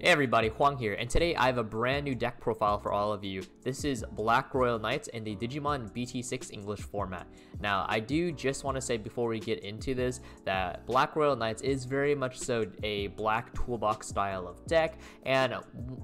Hey everybody, Hoang here, and today I have a brand new deck profile for all of you. This is Black Royal Knights in the Digimon BT6 English format. Now, I do just want to say before we get into this that Black Royal Knights is very much so a black toolbox style of deck, and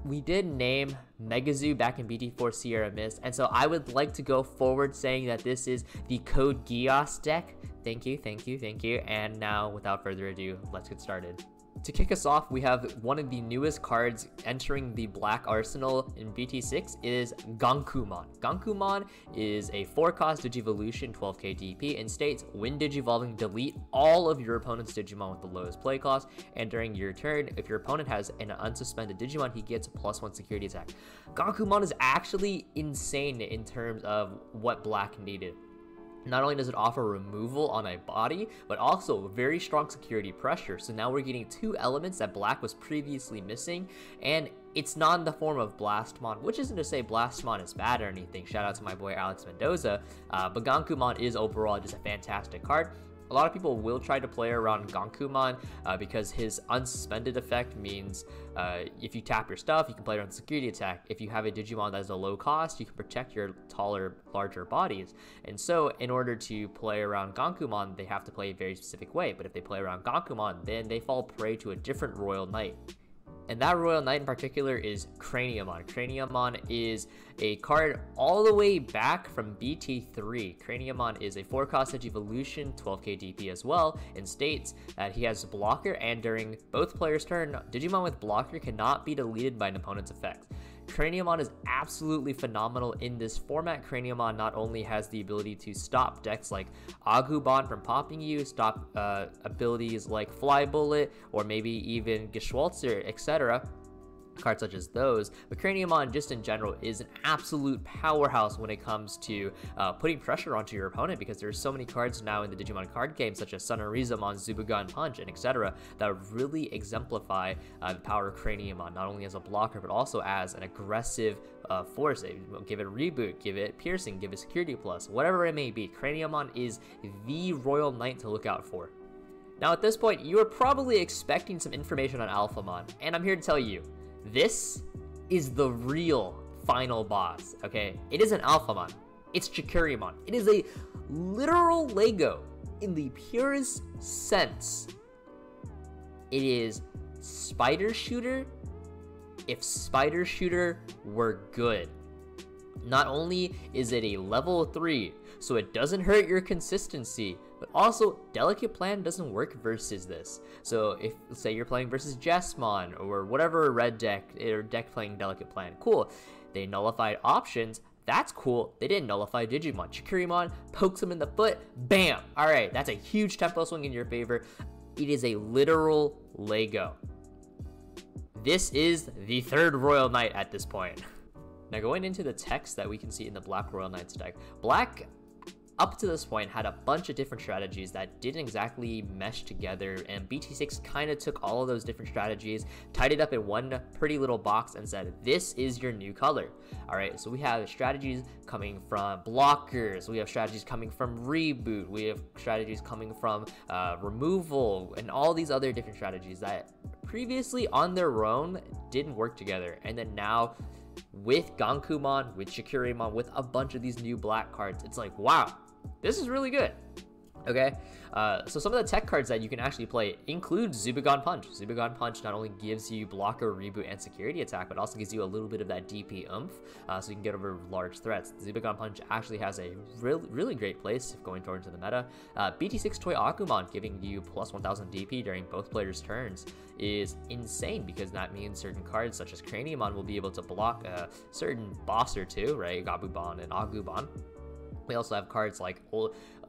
we did name Megazoo back in BT4 Sierra Mist, and so I would like to go forward saying that this is the code Geass deck. Thank you, and now without further ado, let's get started. To kick us off, we have one of the newest cards entering the Black Arsenal in BT6 is Gankumon. Gankumon is a 4-cost Digivolution 12k DP and states, when Digivolving, delete all of your opponent's Digimon with the lowest play cost, and during your turn, if your opponent has an unsuspended Digimon, he gets a +1 security attack. Gankumon is actually insane in terms of what Black needed. Not only does it offer removal on a body, but also very strong security pressure. So now we're getting two elements that Black was previously missing, and it's not in the form of Blastmon, which isn't to say Blastmon is bad or anything. Shout out to my boy Alex Mendoza, but Gankumon is overall just a fantastic card. A lot of people will try to play around Gankumon because his unsuspended effect means if you tap your stuff, you can play around security attack. If you have a Digimon that is a low cost, you can protect your taller, larger bodies. And so in order to play around Gankumon, they have to play a very specific way. But if they play around Gankumon, then they fall prey to a different Royal Knight. And that Royal Knight in particular is Craniumon. Craniumon is a card all the way back from BT3. Craniumon is a 4-cost Digivolution 12k DP as well, and states that he has blocker, and during both players' turn, Digimon with blocker cannot be deleted by an opponent's effects. Craniumon is absolutely phenomenal in this format. Craniumon not only has the ability to stop decks like Agumon from popping you, stop abilities like Fly Bullet, or maybe even Geschwalzer, etc. Cards such as those, but Craniumon just in general is an absolute powerhouse when it comes to putting pressure onto your opponent, because there's so many cards now in the Digimon card game such as Sonorizamon, Zubugan Punch, and etc. that really exemplify the power of Craniumon, not only as a blocker but also as an aggressive force. Give it a reboot, give it piercing, give it security plus, whatever it may be. Craniumon is the Royal Knight to look out for. Now at this point, you are probably expecting some information on Alphamon, and I'm here to tell you, this is the real final boss, okay? It isn't Alphamon, it's Chikurimon. It is a literal Lego in the purest sense. It is Spider Shooter if Spider Shooter were good. Not only is it a level 3, so it doesn't hurt your consistency, but also Delicate Plan doesn't work versus this. So if, say you're playing versus Jessmon or whatever red deck or deck playing Delicate Plan, cool. They nullified options, that's cool. They didn't nullify Digimon. Chikurimon pokes him in the foot, bam! Alright, that's a huge tempo swing in your favor. It is a literal Lego. This is the third Royal Knight at this point. Now going into the text that we can see in the Black Royal Knights deck, Black up to this point had a bunch of different strategies that didn't exactly mesh together, and BT6 kind of took all of those different strategies, tied it up in one pretty little box and said, this is your new color. Alright, so we have strategies coming from blockers, we have strategies coming from reboot, we have strategies coming from removal, and all these other different strategies that previously on their own didn't work together. And then now with Gankumon, with Chikurimon, with a bunch of these new black cards, it's like, wow, this is really good. Okay, so some of the tech cards that you can actually play include Zubugan Punch. Zubugan Punch not only gives you blocker, reboot, and security attack, but also gives you a little bit of that DP oomph, so you can get over large threats. Zubugan Punch actually has a really great place if going towards the meta. BT6 Toy Agumon giving you plus 1000 DP during both players' turns is insane, because that means certain cards such as Craniumon will be able to block a certain boss or two, right? Gabumon and Agumon. We also have cards like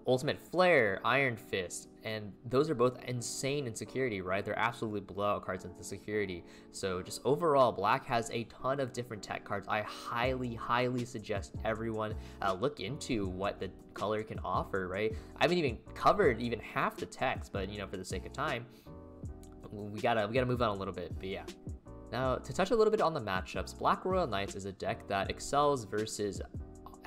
Ultimate Flair, Iron Fist, and those are both insane in security, right? They're absolutely blowout cards into security. So just overall, Black has a ton of different tech cards. I highly suggest everyone look into what the color can offer, right? I haven't even covered even half the text, but you know, for the sake of time, we gotta move on a little bit, but yeah. Now, to touch a little bit on the matchups, Black Royal Knights is a deck that excels versus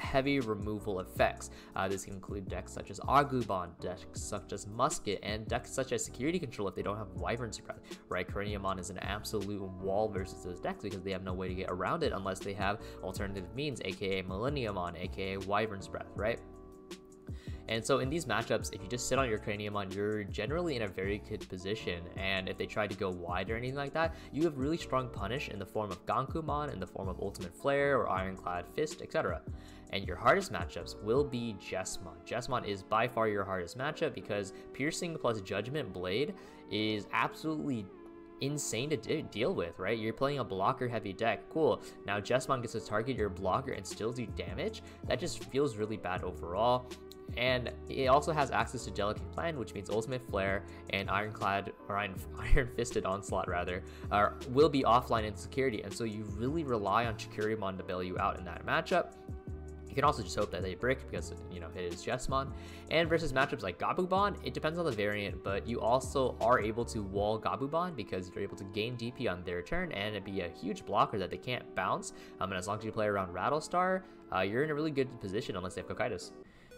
heavy removal effects. This can include decks such as Agumon, decks such as Musket, and decks such as Security Control if they don't have Wyvern's Breath, right? Craniumon is an absolute wall versus those decks because they have no way to get around it unless they have alternative means, aka Millenniumon, aka Wyvern's Breath, right? And so in these matchups, if you just sit on your Craniumon, you're generally in a very good position, and if they try to go wide or anything like that, you have really strong punish in the form of Gankumon, in the form of Ultimate Flair or Ironclad Fist, etc. And your hardest matchups will be Geassmon. Geassmon is by far your hardest matchup because Piercing plus Judgment Blade is absolutely insane to deal with, right? You're playing a blocker heavy deck, cool. Now Geassmon gets to target your blocker and still do damage. That just feels really bad overall. And it also has access to Delicate Plan, which means Ultimate Flare and Ironclad, or Iron Fisted Onslaught rather, will be offline in security, and so you really rely on Chikurumon to bail you out in that matchup. You can also just hope that they brick because, you know, it is Geassmon. And versus matchups like Gabumon, it depends on the variant, but you also are able to wall Gabumon because you're able to gain DP on their turn and it'd be a huge blocker that they can't bounce. And as long as you play around Rattlestar, you're in a really good position unless they have Kokaitis.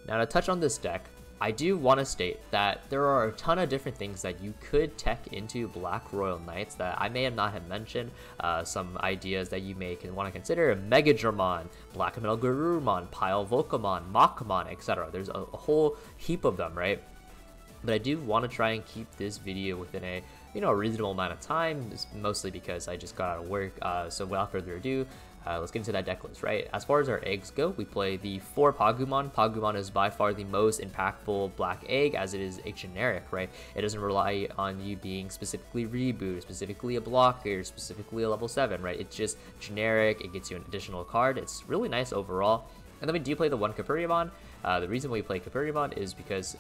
Now to touch on this deck, I do want to state that there are a ton of different things that you could tech into Black Royal Knights that I may not have mentioned. Some ideas that you may want to consider: Megadramon, Black Metal Garurumon, Pile Volcamon, Machmon, etc. There's a whole heap of them, right? But I do want to try and keep this video within a reasonable amount of time, mostly because I just got out of work. So without further ado, let's get into that deck list, right? As far as our eggs go, we play the 4 Pagumon. Pagumon is by far the most impactful black egg as it is a generic, right? It doesn't rely on you being specifically reboot, specifically a blocker, specifically a level 7, right? It's just generic, it gets you an additional card. It's really nice overall. And then we do play the 1 Capuriamon. The reason we play Capuriamon is because,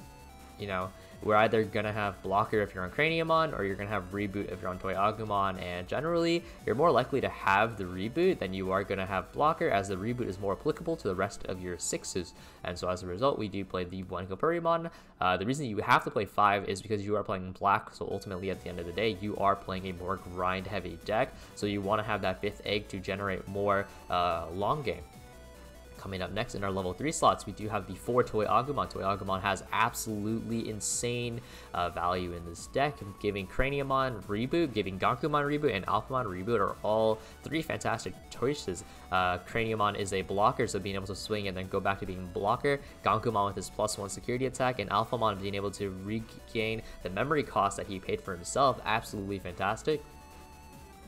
we're either gonna have blocker if you're on Craniumon, or you're gonna have reboot if you're on Toy Agumon, and generally you're more likely to have the reboot than you are gonna have blocker, as the reboot is more applicable to the rest of your 6s. And so as a result, we do play the 1 Capuriamon. The reason you have to play 5 is because you are playing black, so ultimately at the end of the day you are playing a more grind heavy deck, so you want to have that 5th egg to generate more long game. Coming up next in our level 3 slots, we do have the 4 Toy Agumon. Toy Agumon has absolutely insane value in this deck, giving Craniumon reboot, giving Gankumon reboot, and Alphamon reboot are all 3 fantastic choices. Craniumon is a blocker, so being able to swing and then go back to being a blocker. Gankumon with his +1 security attack, and Alphamon being able to regain the memory cost that he paid for himself, absolutely fantastic.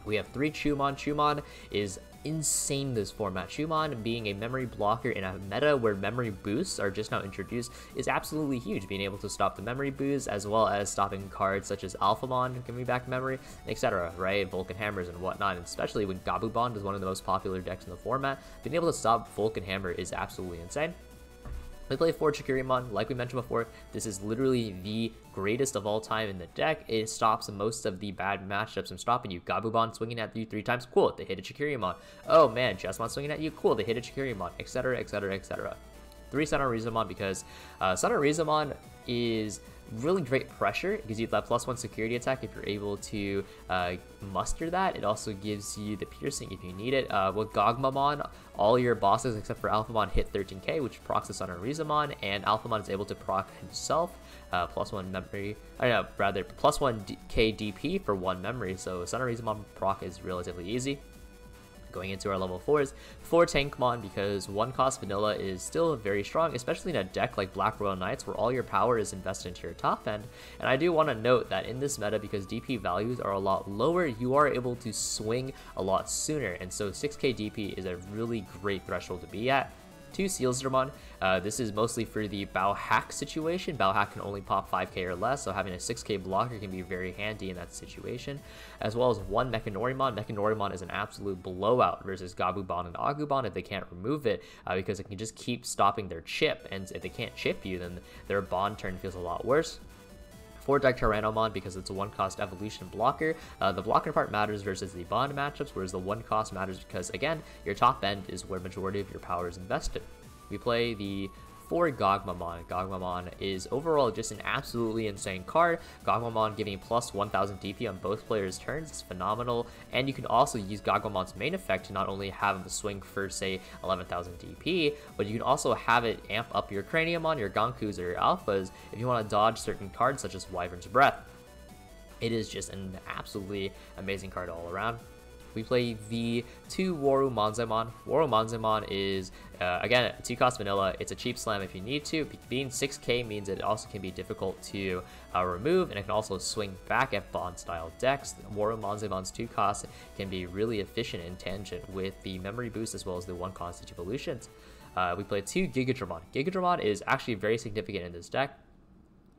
We have 3 Chumon. Chumon is insane this format. Chumon being a memory blocker in a meta where memory boosts are just now introduced is absolutely huge. Being able to stop the memory boosts as well as stopping cards such as Alphamon giving back memory, etc. Right? Vulcan Hammers and whatnot, and especially when Gabumon is one of the most popular decks in the format, being able to stop Vulcan Hammer is absolutely insane. We play 4 Chikurumon. Like we mentioned before, this is literally the greatest of all time in the deck. It stops most of the bad matchups from stopping you. Gabumon swinging at you 3 times, cool, they hit a Chikurumon. Oh man, Geassmon swinging at you, cool, they hit a Chikurumon, etc, etc, etc. 3 Sun Rizamon because Sun Rizamon is really great pressure. It gives you that +1 security attack if you're able to muster that. It also gives you the piercing if you need it. With Gogmamon, all your bosses except for Alphamon hit 13k, which procs the Sun Rizamon, and Alphamon is able to proc himself +1 memory, rather +1k DP for 1 memory, so Sun Rizamon proc is relatively easy. Going into our level 4s, 4 Tankmon because 1 cost vanilla is still very strong, especially in a deck like Black Royal Knights where all your power is invested into your top end. And I do want to note that in this meta, because DP values are a lot lower, you are able to swing a lot sooner, and so 6k DP is a really great threshold to be at. 2 Sealsdramon. This is mostly for the Bow Hack situation. Bow Hack can only pop 5k or less, so having a 6k blocker can be very handy in that situation. As well as 1 Mechanorimon. Mechanorimon is an absolute blowout versus Gabumon and Agumon if they can't remove it, because it can just keep stopping their chip, and if they can't chip you, then their bond turn feels a lot worse. 4 Tyrannomon because it's a 1 cost evolution blocker. The blocker part matters versus the bond matchups, whereas the 1 cost matters because, again, your top end is where majority of your power is invested. We play the for Gankumon. Gankumon is overall just an absolutely insane card. Gankumon giving plus 1000 DP on both players' turns is phenomenal, and you can also use Gankumon's main effect to not only have him swing for, say, 11,000 DP, but you can also have it amp up your Craniumon, your Gankus, or your Alphas if you want to dodge certain cards such as Wyvern's Breath. It is just an absolutely amazing card all around. We play the 2 Warumanzemon. Warumanzemon is, again, 2-cost vanilla. It's a cheap slam if you need to. Being 6k means it also can be difficult to remove, and it can also swing back at Bond-style decks. Warumanzemon's 2-cost can be really efficient in tangent with the memory boost as well as the 1-cost evolutions. We play 2 Gigadramon. Gigadramon is actually very significant in this deck,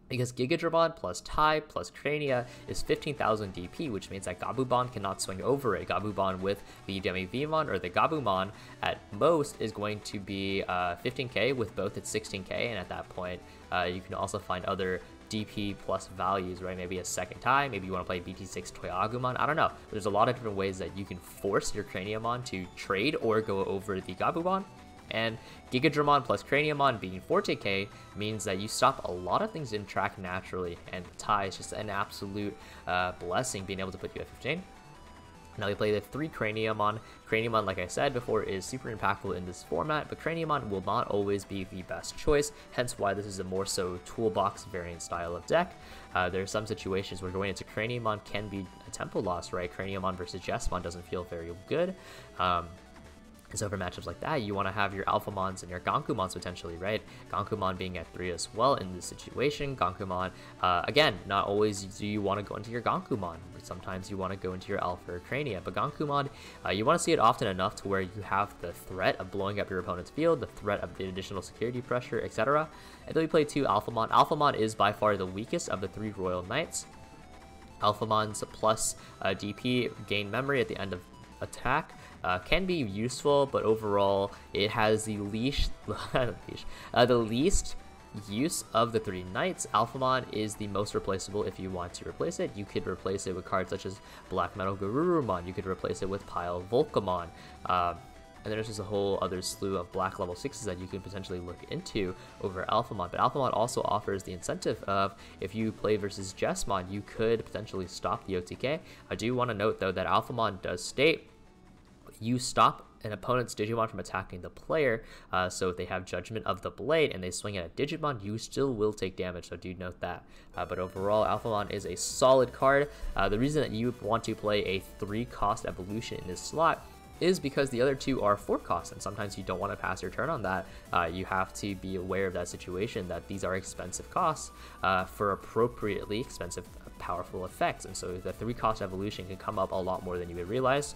because Gigadramon plus Tai plus Crania is 15,000 DP, which means that Gabumon cannot swing over it. Gabumon with the Demivimon or the Gabumon at most is going to be 15k, with both it's 16k, and at that point you can also find other DP plus values, right? Maybe a second Tai, maybe you want to play BT6 Toyagumon, I don't know. There's a lot of different ways that you can force your Craniumon to trade or go over the Gabumon. And Gigadramon plus Craniumon being 40k means that you stop a lot of things in track naturally, and Tai is just an absolute blessing being able to put you at 15. Now we play the 3 Craniumon. Craniumon, like I said before, is super impactful in this format, but Craniumon will not always be the best choice, hence why this is a more so toolbox variant style of deck. There are some situations where going into Craniumon can be a tempo loss, right? Craniumon versus Geassmon doesn't feel very good. And so for matchups like that, you want to have your Alphamons and your Gankumons potentially, right? Gankumon being at 3 as well in this situation. Gankumon, again, not always do you want to go into your Gankumon. Sometimes you want to go into your Alpha or Crania. But Gankumon, you want to see it often enough to where you have the threat of blowing up your opponent's field, the threat of the additional security pressure, etc. And then we play 2 Alphamon. Alphamon is by far the weakest of the 3 Royal Knights. Alphamon's plus DP gain memory at the end of attack can be useful, but overall it has the least use of the 3 knights. Alphamon is the most replaceable if you want to replace it. You could replace it with cards such as Black Metal Garurumon, you could replace it with Pile Volcamon, and there's just a whole other slew of black level 6s that you can potentially look into over Alphamon. But Alphamon also offers the incentive of, if you play versus Geassmon, you could potentially stop the OTK. I do want to note though that Alphamon does state you stop an opponent's Digimon from attacking the player, so if they have Judgment of the Blade and they swing at a Digimon, you still will take damage, so do note that. But overall, Alphamon is a solid card. The reason that you want to play a 3-cost evolution in this slot is because the other 2 are 4 costs, and sometimes you don't want to pass your turn on that. You have to be aware of that situation, that these are expensive costs for appropriately expensive, powerful effects, and so the 3-cost evolution can come up a lot more than you would realize.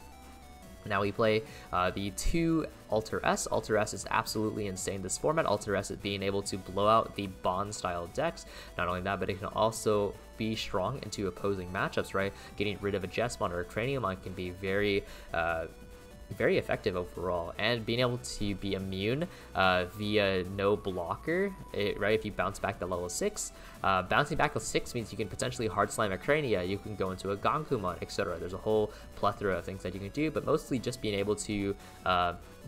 Now we play the 2 Alter S. Alter S is absolutely insane this format. Alter S is being able to blow out the Bond style decks. Not only that, but it can also be strong into opposing matchups, right? Getting rid of a Geassmon or a Craniumon can be very effective overall, and being able to be immune via no blocker, right? If you bounce back to level 6, bouncing back to 6 means you can potentially hard slam a Crania, you can go into a Gankumon, etc. There's a whole plethora of things that you can do, but mostly just being able to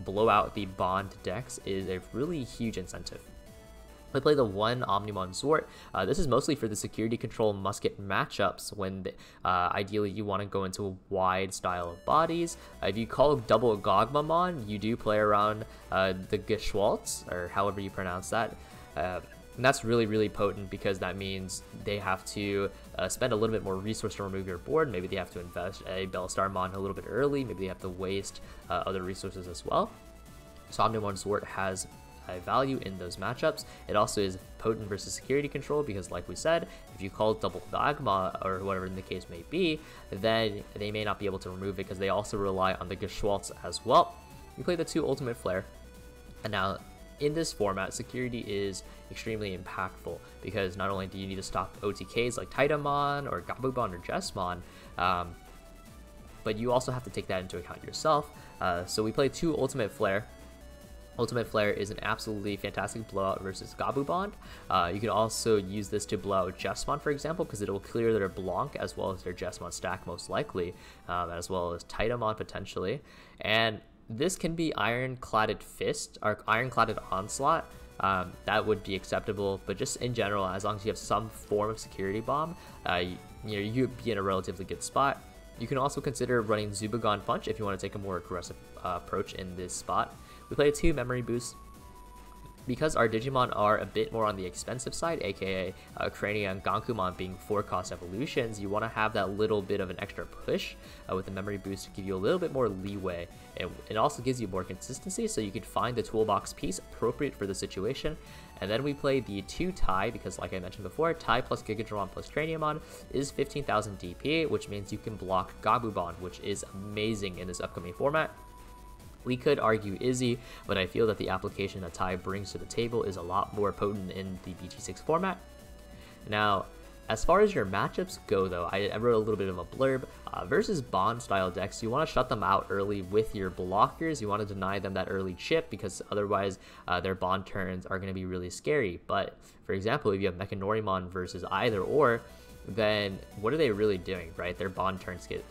blow out the Bond decks is a really huge incentive. I play the 1 Omnimon Zwart. This is mostly for the security control musket matchups when ideally you want to go into a wide style of bodies. If you call double Gogmamon, you do play around the Geschwaltz, or however you pronounce that. And that's really potent, because that means they have to spend a little bit more resource to remove your board. Maybe they have to invest a Bellstarmon a little bit early. Maybe they have to waste other resources as well. So Omnimon Zwart has high value in those matchups. It also is potent versus security control, because like we said, if you call double Dogma or whatever the case may be, then they may not be able to remove it, because they also rely on the Geschwaltz as well. You play the 2 Ultimate Flair, and now in this format, security is extremely impactful, because not only do you need to stop OTKs like Titamon or Gabumon or Geassmon, but you also have to take that into account yourself. So we play 2 Ultimate Flair. Ultimate Flair is an absolutely fantastic blowout versus Gabumon. You can also use this to blow out Geassmon, for example, because it will clear their Blanc as well as their Geassmon stack most likely, as well as Titamon potentially. And this can be Ironcladded Fist or Ironcladded Onslaught. that would be acceptable. But just in general, as long as you have some form of security bomb, you'd be in a relatively good spot. You can also consider running Zubagon Punch if you want to take a more aggressive approach in this spot. We play 2 memory boosts. Because our Digimon are a bit more on the expensive side, aka Crania and Gankumon being 4-cost evolutions, you want to have that little bit of an extra push with the memory boost to give you a little bit more leeway. It also gives you more consistency, so you can find the toolbox piece appropriate for the situation. And then we play the 2 tie, because like I mentioned before, tie plus Gigadramon plus Craniamon is 15,000 DP, which means you can block Gabumon, which is amazing in this upcoming format. We could argue Izzy, but I feel that the application that Tai brings to the table is a lot more potent in the BT6 format. Now, as far as your matchups go though, I wrote a little bit of a blurb. Versus bond style decks, you want to shut them out early with your blockers. You want to deny them that early chip, because otherwise their bond turns are going to be really scary. But for example, if you have Mechanorimon versus either or, then what are they really doing, right? Their bond turns get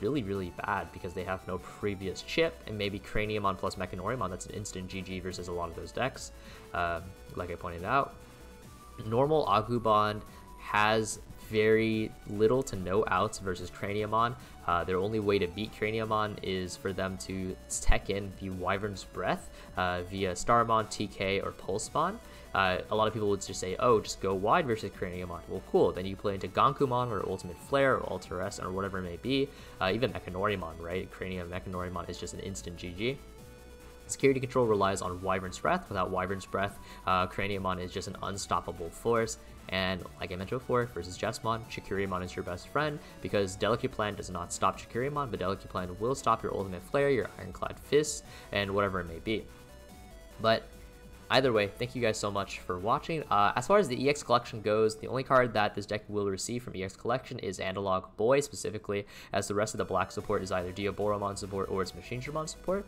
really bad because they have no previous chip, and maybe Craniamon plus Mechanorimon, that's an instant GG versus a lot of those decks. Like I pointed out, normal Agumon has very little to no outs versus Craniamon. Their only way to beat Craniamon is for them to tech in the Wyvern's Breath via Starmon, TK, or Pulsepon. A lot of people would just say, oh, just go wide versus Craniamon. Well, cool. Then you play into Gankumon or Ultimate Flair or Ultra S or whatever it may be. Even Mechanorimon, right? Mechanorimon is just an instant GG. Security control relies on Wyvern's Breath. Without Wyvern's Breath, Craniamon is just an unstoppable force. And like I mentioned before, versus Geassmon, Chikurimon is your best friend, because Delicate Plan does not stop Chikurimon, but Delicate Plan will stop your Ultimate Flare, your Ironclad Fists, and whatever it may be. But either way, thank you guys so much for watching. As far as the EX collection goes, the only card that this deck will receive from EX collection is Analog Boy specifically, as the rest of the black support is either Diaboromon support or it's Machinedramon support,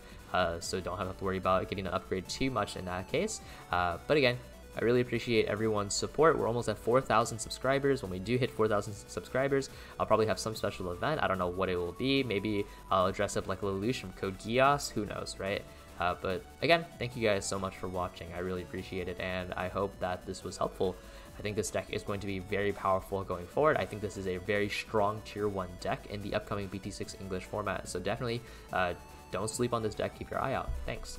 so don't have to worry about getting an upgrade too much in that case. But again, I really appreciate everyone's support. We're almost at 4,000 subscribers. When we do hit 4,000 subscribers, I'll probably have some special event. I don't know what it will be. Maybe I'll dress up like Lelouch from Code Geass. Who knows, right? But again, thank you guys so much for watching. I really appreciate it, and I hope that this was helpful. I think this deck is going to be very powerful going forward. I think this is a very strong tier 1 deck in the upcoming BT6 English format. So definitely don't sleep on this deck. Keep your eye out. Thanks.